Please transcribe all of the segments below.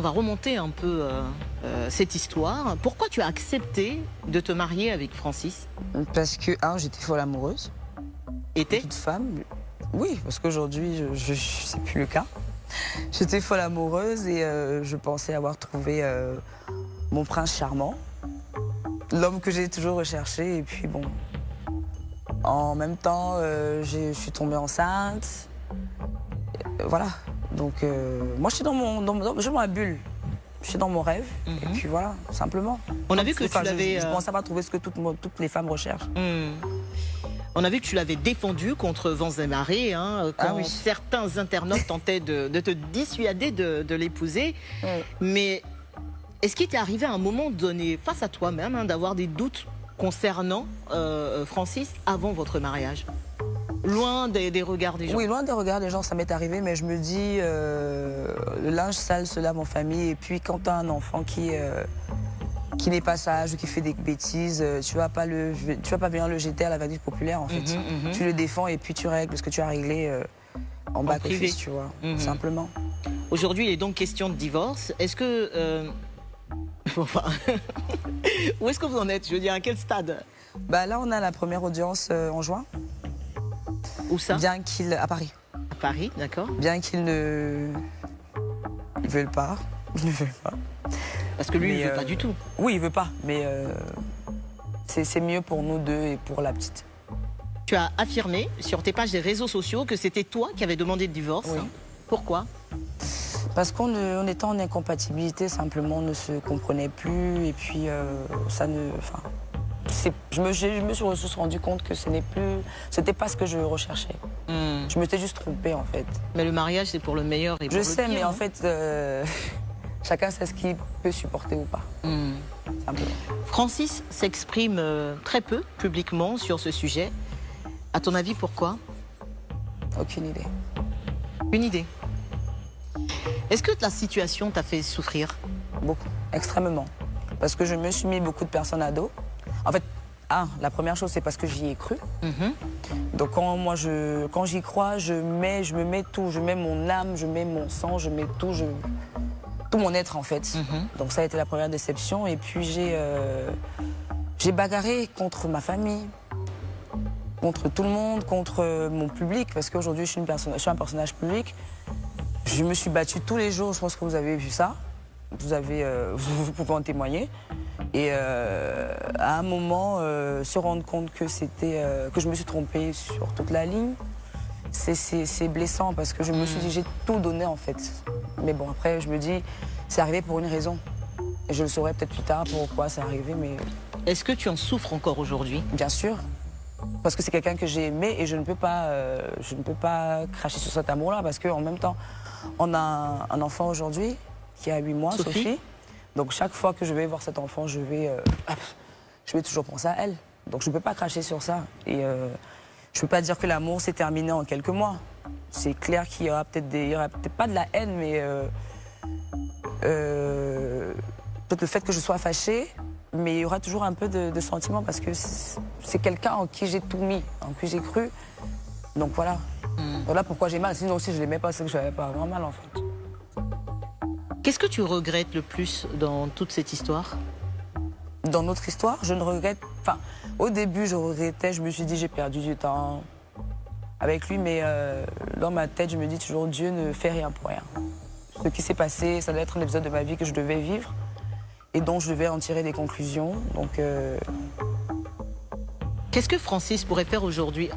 on va remonter un peu cette histoire. Pourquoi tu as accepté de te marier avec Francis? Parce que, j'étais folle amoureuse. Était Toute femme. Oui, parce qu'aujourd'hui, c'est plus le cas. J'étais folle amoureuse et je pensais avoir trouvé mon prince charmant. L'homme que j'ai toujours recherché. Et puis bon, en même temps, je suis tombée enceinte. Voilà. Donc moi, je suis dans ma bulle. Je suis dans mon rêve. Et puis voilà, simplement. On a vu que tu l'avais... Je pensais pas trouver ce que toutes les femmes recherchent. On a vu que tu l'avais défendu contre vents et marées, quand certains internautes tentaient de te dissuader de l'épouser. Mais est-ce qu'il t'est arrivé à un moment donné, face à toi-même, d'avoir des doutes concernant Francis avant votre mariage? Loin des regards des gens. Oui, loin des regards des gens, ça m'est arrivé, mais je me dis, le linge sale se lave en famille. Et puis quand tu as un enfant qui n'est pas sage ou qui fait des bêtises, tu vas pas bien le jeter à la vanité populaire en fait. Tu le défends et puis tu règles ce que tu as réglé en back-office, tu vois, simplement. Aujourd'hui, il est donc question de divorce. Est-ce que... où est-ce que vous en êtes? Je veux dire, à quel stade? Là, on a la première audience en juin. Où ça? À Paris. À Paris, d'accord. Bien qu'il ne... Ils veulent pas. Il ne veut pas. Parce que lui, il veut pas du tout. Oui, il veut pas, mais c'est mieux pour nous deux et pour la petite. Tu as affirmé sur tes pages des réseaux sociaux que c'était toi qui avais demandé le divorce. Oui. Pourquoi? Parce qu'on était en incompatibilité, simplement, on ne se comprenait plus, et puis ça ne... Enfin, je me suis juste rendu compte que c'était pas ce que je recherchais. Je me suis juste trompée, en fait. Mais le mariage, c'est pour le meilleur et pour le pire. Je sais, mais en fait, chacun sait ce qu'il peut supporter ou pas. Simplement. Francis s'exprime très peu publiquement sur ce sujet. À ton avis, pourquoi? Aucune idée. Une idée. Est-ce que la situation t'a fait souffrir? Beaucoup, extrêmement. Parce que je me suis mis beaucoup de personnes à dos. En fait, la première chose, c'est parce que j'y ai cru. Donc quand j'y crois, je me mets tout. Je mets mon âme, je mets mon sang, je mets tout, tout mon être en fait. Donc ça a été la première déception. Et puis j'ai bagarré contre ma famille, contre tout le monde, contre mon public. Parce qu'aujourd'hui, je suis un personnage public. Je me suis battue tous les jours, je pense que vous avez vu ça. Vous pouvez en témoigner. Et à un moment, se rendre compte que je me suis trompée sur toute la ligne, c'est blessant parce que je me suis dit, j'ai tout donné en fait. Mais bon, après, je me dis, c'est arrivé pour une raison. Et je le saurai peut-être plus tard pourquoi c'est arrivé, mais... Est-ce que tu en souffres encore aujourd'hui? Bien sûr. Parce que c'est quelqu'un que j'ai aimé et je ne peux pas cracher sur cet amour-là parce qu'en même temps, on a un enfant aujourd'hui qui a 8 mois, Sophie. Donc chaque fois que je vais voir cet enfant, je vais toujours penser à elle. Donc je ne peux pas cracher sur ça. Et je ne peux pas dire que l'amour s'est terminé en quelques mois. C'est clair qu'il y aura peut-être pas de la haine, mais peut-être le fait que je sois fâchée, mais il y aura toujours un peu de sentiment parce que c'est quelqu'un en qui j'ai tout mis, en qui j'ai cru. Donc voilà. Voilà pourquoi j'ai mal. Sinon aussi je l'aimais pas, c'est que je n'avais pas vraiment mal en fait. Qu'est-ce que tu regrettes le plus dans toute cette histoire? Dans notre histoire, je ne regrette... Enfin, au début, je regrettais, je me suis dit, j'ai perdu du temps avec lui, mais dans ma tête, je me dis toujours, Dieu ne fait rien pour rien. Ce qui s'est passé, ça doit être un épisode de ma vie que je devais vivre et dont je devais en tirer des conclusions. Donc, qu'est-ce que Francis pourrait faire aujourd'hui?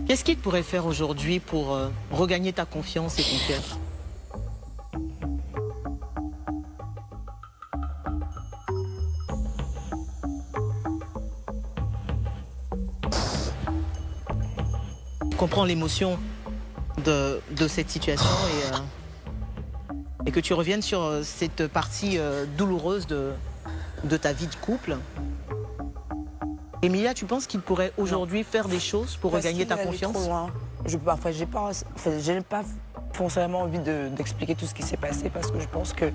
Qu'est-ce qu'il pourrait faire aujourd'hui pour regagner ta confiance et ton cœur? Je comprends l'émotion de cette situation et que tu reviennes sur cette partie douloureuse de ta vie de couple. Emilia, tu penses qu'il pourrait aujourd'hui faire des choses pour regagner ta confiance? Je n'ai pas forcément envie d'expliquer tout ce qui s'est passé parce que je pense que